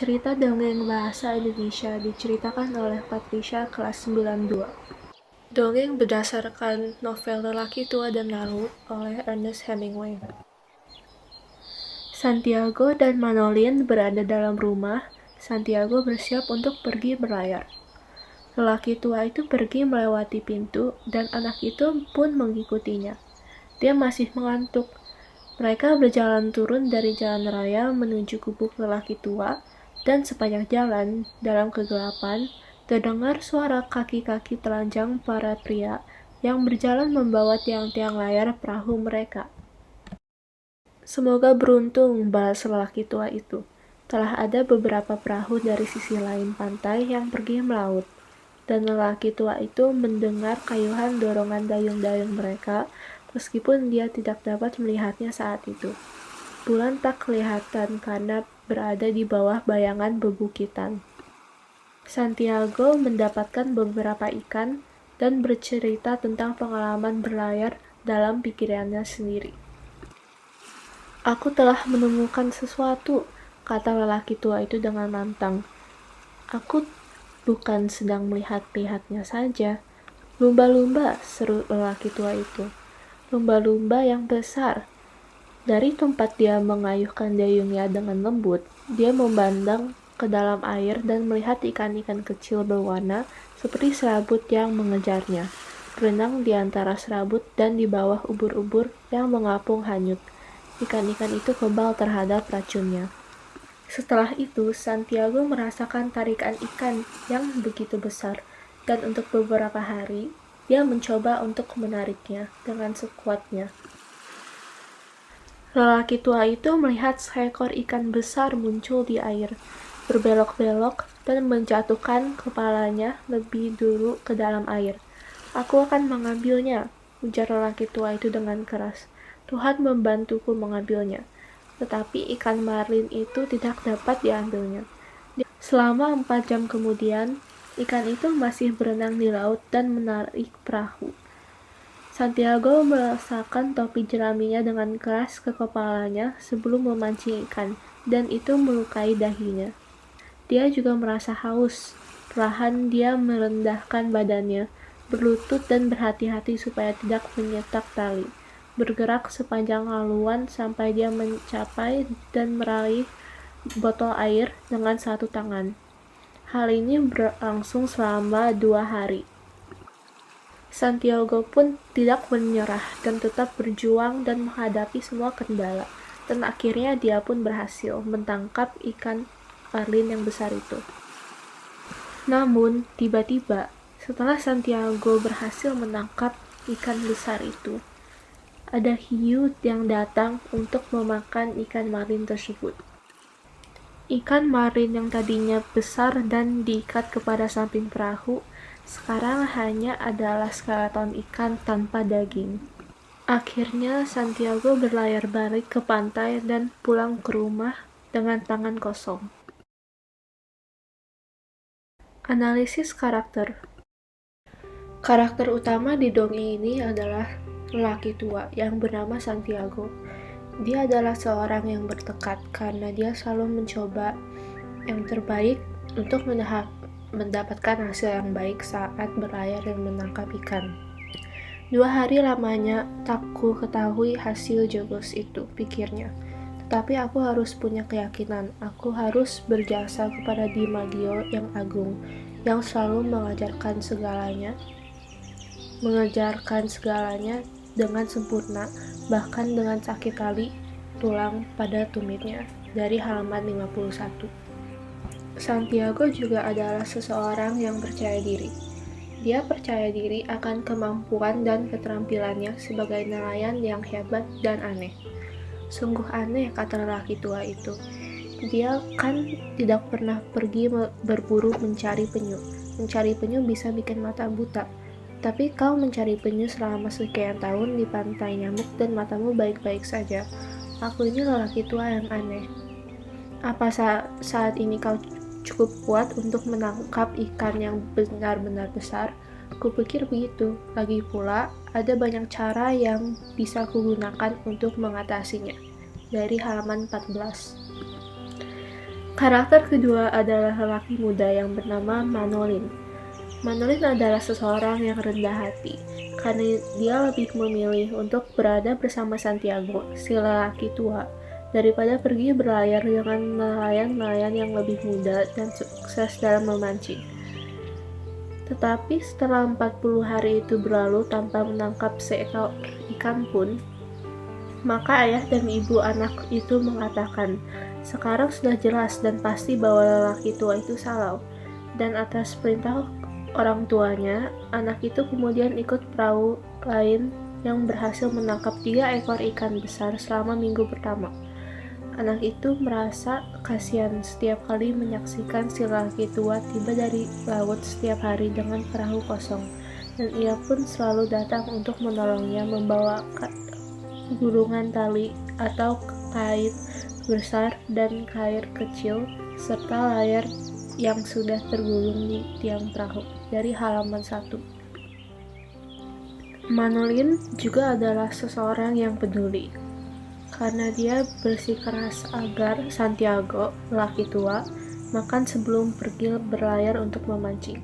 Cerita dongeng bahasa Indonesia diceritakan oleh Patricia kelas 92. Dongeng berdasarkan novel Lelaki Tua dan Laut oleh Ernest Hemingway. Santiago dan Manolin berada dalam rumah. Santiago bersiap untuk pergi berlayar. Lelaki tua itu pergi melewati pintu dan anak itu pun mengikutinya. Dia masih mengantuk. Mereka berjalan turun dari jalan raya menuju gubuk lelaki tua, dan sepanjang jalan, dalam kegelapan, terdengar suara kaki-kaki telanjang para pria yang berjalan membawa tiang-tiang layar perahu mereka. Semoga beruntung, balas lelaki tua itu. Telah ada beberapa perahu dari sisi lain pantai yang pergi melaut, dan lelaki tua itu mendengar kayuhan dorongan dayung-dayung mereka, meskipun dia tidak dapat melihatnya saat itu. Bulan tak kelihatan karena berada di bawah bayangan bebukitan. Santiago mendapatkan beberapa ikan dan bercerita tentang pengalaman berlayar dalam pikirannya sendiri. Aku telah menemukan sesuatu, kata lelaki tua itu dengan lantang. Aku bukan sedang melihat-lihatnya saja. Lumba-lumba, seru lelaki tua itu. Lumba-lumba yang besar. Dari tempat dia mengayuhkan dayungnya dengan lembut, dia memandang ke dalam air dan melihat ikan-ikan kecil berwarna seperti serabut yang mengejarnya, berenang di antara serabut dan di bawah ubur-ubur yang mengapung hanyut. Ikan-ikan itu kebal terhadap racunnya. Setelah itu, Santiago merasakan tarikan ikan yang begitu besar, dan untuk beberapa hari, dia mencoba untuk menariknya dengan sekuatnya. Lelaki tua itu melihat seekor ikan besar muncul di air, berbelok-belok, dan menjatuhkan kepalanya lebih dulu ke dalam air. Aku akan mengambilnya, ujar lelaki tua itu dengan keras. Tuhan membantuku mengambilnya. Tetapi ikan marlin itu tidak dapat diambilnya. Selama 4 jam kemudian, ikan itu masih berenang di laut dan menarik perahu. Santiago meletakkan topi jeraminya dengan keras ke kepalanya sebelum memancing ikan, dan itu melukai dahinya. Dia juga merasa haus. Perlahan dia merendahkan badannya, berlutut dan berhati-hati supaya tidak menyetak tali, bergerak sepanjang laluan sampai dia mencapai dan meraih botol air dengan satu tangan. Hal ini berlangsung selama 2 hari. Santiago pun tidak menyerah dan tetap berjuang dan menghadapi semua kendala, dan akhirnya dia pun berhasil menangkap ikan marlin yang besar itu. Namun, tiba-tiba, setelah Santiago berhasil menangkap ikan besar itu, ada hiu yang datang untuk memakan ikan marlin tersebut. Ikan marlin yang tadinya besar dan diikat kepada samping perahu, sekarang hanya adalah skeleton ikan tanpa daging. Akhirnya Santiago berlayar balik ke pantai dan pulang ke rumah dengan tangan kosong. Analisis karakter. Karakter utama di dongeng ini adalah lelaki tua yang bernama Santiago. Dia adalah seorang yang bertekad karena dia selalu mencoba yang terbaik untuk mendapatkan hasil yang baik saat berlayar dan menangkap ikan. 2 hari lamanya tak ku ketahui hasil jogos itu, pikirnya. Tetapi aku harus punya keyakinan, aku harus berjasa kepada Dimagio yang agung, yang selalu mengajarkan segalanya dengan sempurna, bahkan dengan sakit kali tulang pada tumitnya. Dari halaman 51. Santiago juga adalah seseorang yang percaya diri. Dia percaya diri akan kemampuan dan keterampilannya sebagai nelayan yang hebat dan aneh. Sungguh aneh, kata lelaki tua itu. Dia kan tidak pernah pergi berburu mencari penyu. Mencari penyu bisa bikin mata buta. Tapi kau mencari penyu selama sekian tahun di pantai nyamuk dan matamu baik-baik saja. Aku ini lelaki tua yang aneh. Apa saat ini kau cukup kuat untuk menangkap ikan yang benar-benar besar? Kupikir begitu. Lagi pula, ada banyak cara yang bisa kugunakan untuk mengatasinya. Dari halaman 14. Karakter kedua adalah lelaki muda yang bernama Manolin. Manolin adalah seseorang yang rendah hati, karena dia lebih memilih untuk berada bersama Santiago, si lelaki tua, daripada pergi berlayar dengan nelayan-nelayan yang lebih muda dan sukses dalam memancing. Tetapi setelah 40 hari itu berlalu tanpa menangkap seekor ikan pun, maka ayah dan ibu anak itu mengatakan, sekarang sudah jelas dan pasti bahwa lelaki tua itu salah. Dan atas perintah orang tuanya, anak itu kemudian ikut perahu lain yang berhasil menangkap 3 ekor ikan besar selama minggu pertama. Anak itu merasa kasihan setiap kali menyaksikan si lelaki tua tiba dari laut setiap hari dengan perahu kosong, dan ia pun selalu datang untuk menolongnya membawa gulungan tali atau kait besar dan kail kecil serta layar yang sudah tergulung di tiang perahu dari halaman 1. Manolin juga adalah seseorang yang peduli, karena dia bersikeras agar Santiago, lelaki tua, makan sebelum pergi berlayar untuk memancing.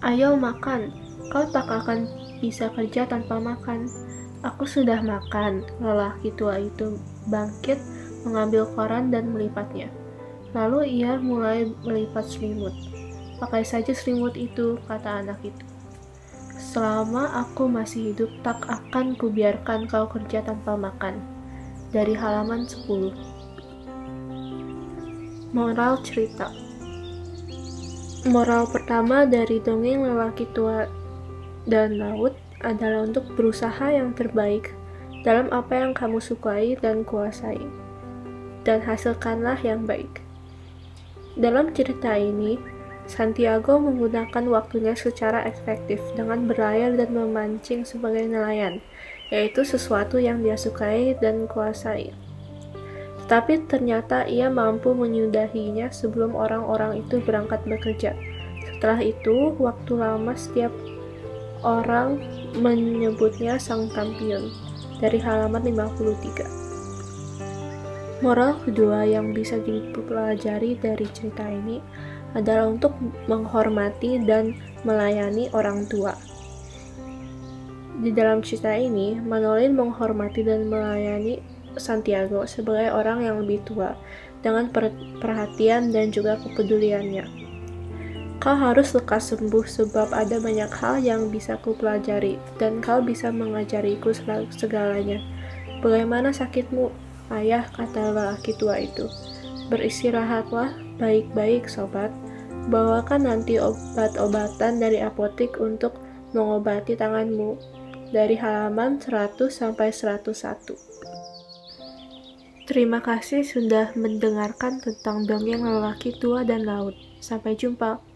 Ayo makan, kau tak akan bisa kerja tanpa makan. Aku sudah makan. Lelaki tua itu bangkit, mengambil koran dan melipatnya. Lalu ia mulai melipat selimut. Pakai saja selimut itu, kata anak itu. Selama aku masih hidup, tak akan kubiarkan kau kerja tanpa makan. Dari halaman 10. Moral cerita. Moral pertama dari dongeng lelaki tua dan laut adalah untuk berusaha yang terbaik dalam apa yang kamu sukai dan kuasai, dan hasilkanlah yang baik. Dalam cerita ini, Santiago menggunakan waktunya secara efektif dengan berlayar dan memancing sebagai nelayan, yaitu sesuatu yang dia sukai dan kuasai. Tetapi ternyata ia mampu menyudahinya sebelum orang-orang itu berangkat bekerja. Setelah itu, waktu lama setiap orang menyebutnya sang kampion. Dari halaman 53. Moral kedua yang bisa dipelajari dari cerita ini adalah untuk menghormati dan melayani orang tua. Di dalam cerita ini, Manolin menghormati dan melayani Santiago sebagai orang yang lebih tua dengan perhatian dan juga kepeduliannya. Kau harus lekas sembuh sebab ada banyak hal yang bisa kupelajari dan kau bisa mengajariku segalanya. Bagaimana sakitmu, ayah, kata lelaki tua itu. Beristirahatlah baik-baik, sobat. Bawakan nanti obat-obatan dari apotik untuk mengobati tanganmu. Dari halaman 100 sampai 101. Terima kasih sudah mendengarkan tentang dongeng lelaki tua dan laut. Sampai jumpa.